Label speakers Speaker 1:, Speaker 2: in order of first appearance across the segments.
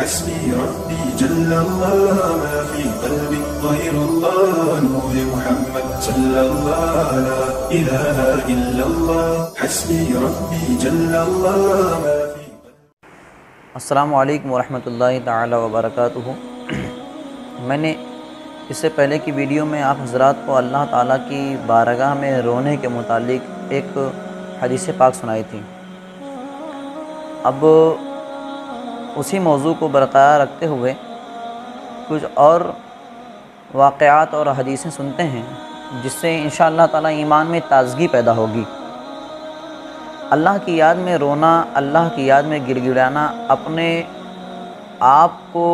Speaker 1: حسبي ربي جل الله ما في قلبي غير الله نور محمد صلى الله لا إله إلا الله حسبي ربي جل الله ما في
Speaker 2: السلام علیکم ورحمۃ اللہ تعالی وبرکاتہ۔ میں نے اس سے پہلے کی ویڈیو میں آپ حضرات کو اللہ تعالیٰ کی بارگاہ میں رونے کے متعلق ایک حدیث پاک سنائی تھی۔ اب اسی موضوع کو برقرار رکھتے ہوئے کچھ اور واقعات اور حدیثیں سنتے ہیں جس سے انشاءاللہ تعالیٰ ایمان میں تازگی پیدا ہوگی۔ اللہ کی یاد میں رونا، اللہ کی یاد میں گڑ گڑانا، اپنے آپ کو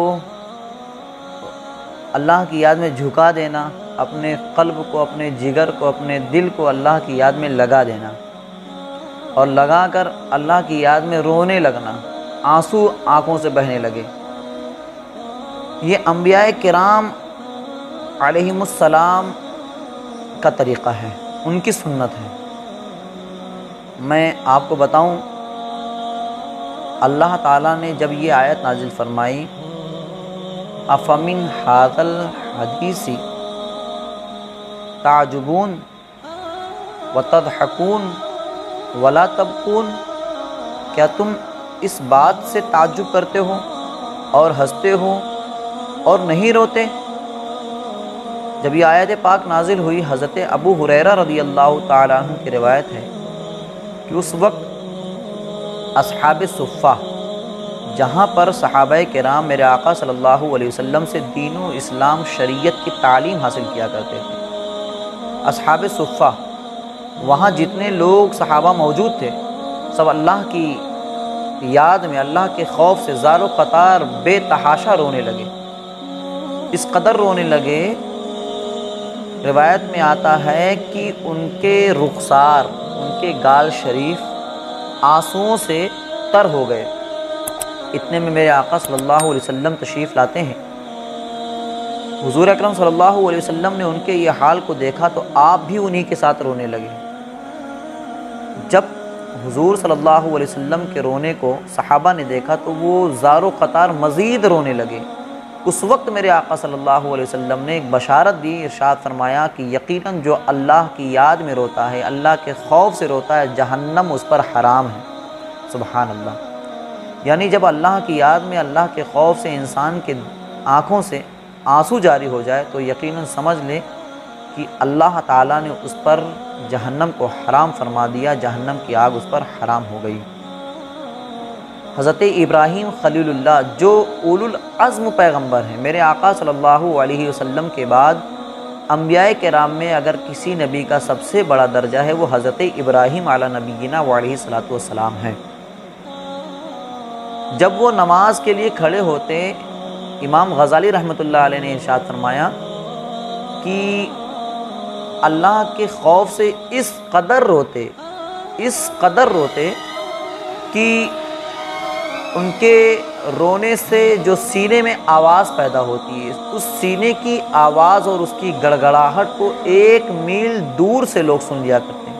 Speaker 2: اللہ کی یاد میں جھکا دینا، اپنے قلب کو، اپنے جگر کو، اپنے دل کو اللہ کی یاد میں لگا دینا اور لگا کر اللہ کی یاد میں رونے لگنا، آنسو آنکھوں سے بہنے لگے۔ یہ انبیاء کرام علیہم السلام کا طریقہ ہے، ان کی سنت ہے۔ میں آپ کو بتاؤں، اللہ تعالیٰ نے جب یہ آیت نازل فرمائی افمن ھذا الحدیث تعجبون وتضحکون ولا تبکون، کیا تم اس بات سے تعجب کرتے ہو اور ہنستے ہو اور نہیں روتے؟ جب یہ آیت پاک نازل ہوئی، حضرت ابو ہریرہ رضی اللہ تعالیٰ عنہ کی روایت ہے کہ اس وقت اصحاب صفہ، جہاں پر صحابہ کرام میرے آقا صلی اللہ علیہ وسلم سے دین و اسلام شریعت کی تعلیم حاصل کیا کرتے تھے، اصحاب صفہ، وہاں جتنے لوگ صحابہ موجود تھے سب اللہ کی یاد میں، اللہ کے خوف سے زار و قطار بے تحاشا رونے لگے۔ اس قدر رونے لگے، روایت میں آتا ہے کہ ان کے رخسار، ان کے گال شریف آنسوؤں سے تر ہو گئے۔ اتنے میں میرے آقا صلی اللہ علیہ وسلم تشریف لاتے ہیں۔ حضور اکرم صلی اللہ علیہ وسلم نے ان کے یہ حال کو دیکھا تو آپ بھی انہی کے ساتھ رونے لگے۔ جب حضور صلی اللہ علیہ وسلم کے رونے کو صحابہ نے دیکھا تو وہ زار و قطار مزید رونے لگے۔ اس وقت میرے آقا صلی اللہ علیہ وسلم نے ایک بشارت دی، ارشاد فرمایا کہ یقیناً جو اللہ کی یاد میں روتا ہے، اللہ کے خوف سے روتا ہے، جہنم اس پر حرام ہے۔ سبحان اللہ۔ یعنی جب اللہ کی یاد میں، اللہ کے خوف سے انسان کے آنکھوں سے آنسو جاری ہو جائے تو یقیناً سمجھ لے کہ اللہ تعالیٰ نے اس پر جہنم کو حرام فرما دیا، جہنم کی آگ اس پر حرام ہو گئی۔ حضرت ابراہیم خلیل اللہ جو اولو العزم پیغمبر ہیں، میرے آقا صلی اللہ علیہ وسلم کے بعد انبیاء کرام میں اگر کسی نبی کا سب سے بڑا درجہ ہے وہ حضرت ابراہیم علی نبینا وعلیہ الصلوۃ والسلام ہے۔ جب وہ نماز کے لیے کھڑے ہوتے، امام غزالی رحمۃ اللہ علیہ نے ارشاد فرمایا کہ اللہ کے خوف سے اس قدر روتے کہ ان کے رونے سے جو سینے میں آواز پیدا ہوتی ہے، اس سینے کی آواز اور اس کی گڑگڑاہٹ کو 1 میل دور سے لوگ سن لیا کرتے ہیں۔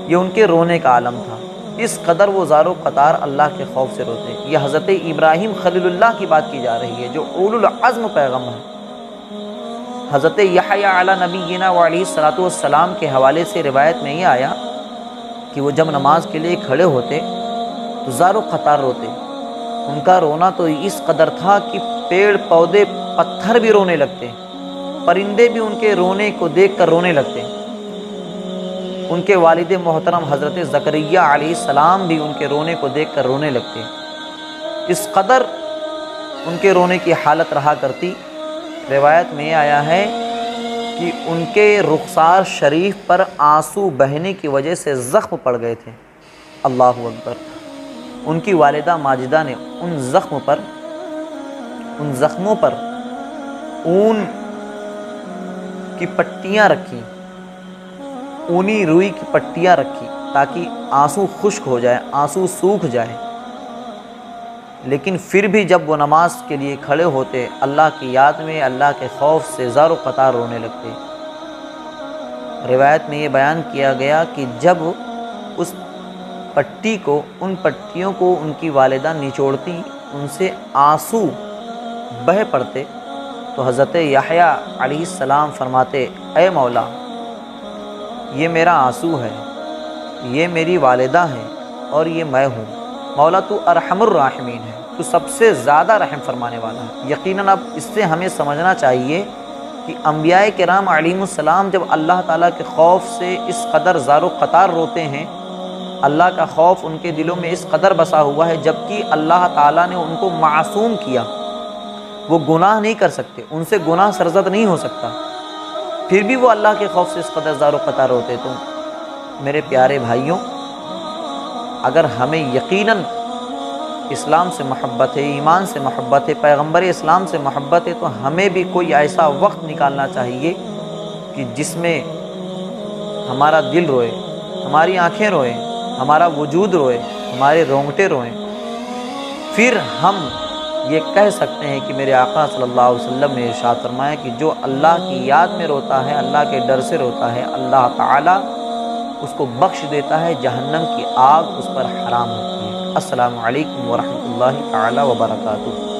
Speaker 2: یہ ان کے رونے کا عالم تھا، اس قدر وہ زار و قطار اللہ کے خوف سے روتے۔ یہ حضرت ابراہیم خلیل اللہ کی بات کی جا رہی ہے جو اولو العزم پیغمبر ہے۔ حضرت یحییٰ علی نبینا وعلیہ الصلوۃ والسلام کے حوالے سے روایت میں یہ آیا کہ وہ جب نماز کے لیے کھڑے ہوتے تو زار و قطار روتے۔ ان کا رونا تو اس قدر تھا کہ پیڑ پودے پتھر بھی رونے لگتے، پرندے بھی ان کے رونے کو دیکھ کر رونے لگتے۔ ان کے والد محترم حضرت زکریا علیہ السلام بھی ان کے رونے کو دیکھ کر رونے لگتے۔ اس قدر ان کے رونے کی حالت رہا کرتی۔ روایت میں آیا ہے کہ ان کے رخسار شریف پر آنسو بہنے کی وجہ سے زخم پڑ گئے تھے۔ اللہ اکبر۔ ان کی والدہ ماجدہ نے ان زخموں پر اون کی پٹیاں رکھی، اونی روئی کی پٹیاں رکھی تاکہ آنسو خشک ہو جائے، آنسو سوکھ جائے۔ لیکن پھر بھی جب وہ نماز کے لیے کھڑے ہوتے، اللہ کی یاد میں، اللہ کے خوف سے زار و قطار رونے لگتے۔ روایت میں یہ بیان کیا گیا کہ جب اس پٹیوں کو ان کی والدہ نچوڑتی ان سے آنسو بہہ پڑتے تو حضرت یحییٰ علیہ السلام فرماتے اے مولا یہ میرا آنسو ہے، یہ میری والدہ ہے اور یہ میں ہوں، مولا تو ارحم الراحمین ہے، تو سب سے زیادہ رحم فرمانے والا ہے۔ یقیناً اب اس سے ہمیں سمجھنا چاہیے کہ انبیاء کرام علیہم السلام جب اللہ تعالیٰ کے خوف سے اس قدر زار و قطار روتے ہیں، اللہ کا خوف ان کے دلوں میں اس قدر بسا ہوا ہے، جبکہ اللہ تعالیٰ نے ان کو معصوم کیا، وہ گناہ نہیں کر سکتے، ان سے گناہ سرزد نہیں ہو سکتا، پھر بھی وہ اللہ کے خوف سے اس قدر زار و قطار روتے۔ تو میرے پیارے بھائیوں، اگر ہمیں یقیناً اسلام سے محبت ہے، ایمان سے محبت ہے، پیغمبر اسلام سے محبت ہے، تو ہمیں بھی کوئی ایسا وقت نکالنا چاہیے کہ جس میں ہمارا دل روئے، ہماری آنکھیں روئیں، ہمارا وجود روئے، ہمارے رونگٹے روئیں، پھر ہم یہ کہہ سکتے ہیں کہ میرے آقا صلی اللہ علیہ وسلم نے ارشاد فرمایا کہ جو اللہ کی یاد میں روتا ہے، اللہ کے ڈر سے روتا ہے، اللہ تعالیٰ اس کو بخش دیتا ہے، جہنم کی آگ اس پر حرام ہوتی ہے۔ السلام علیکم ورحمۃ اللہ تعالی وبرکاتہ۔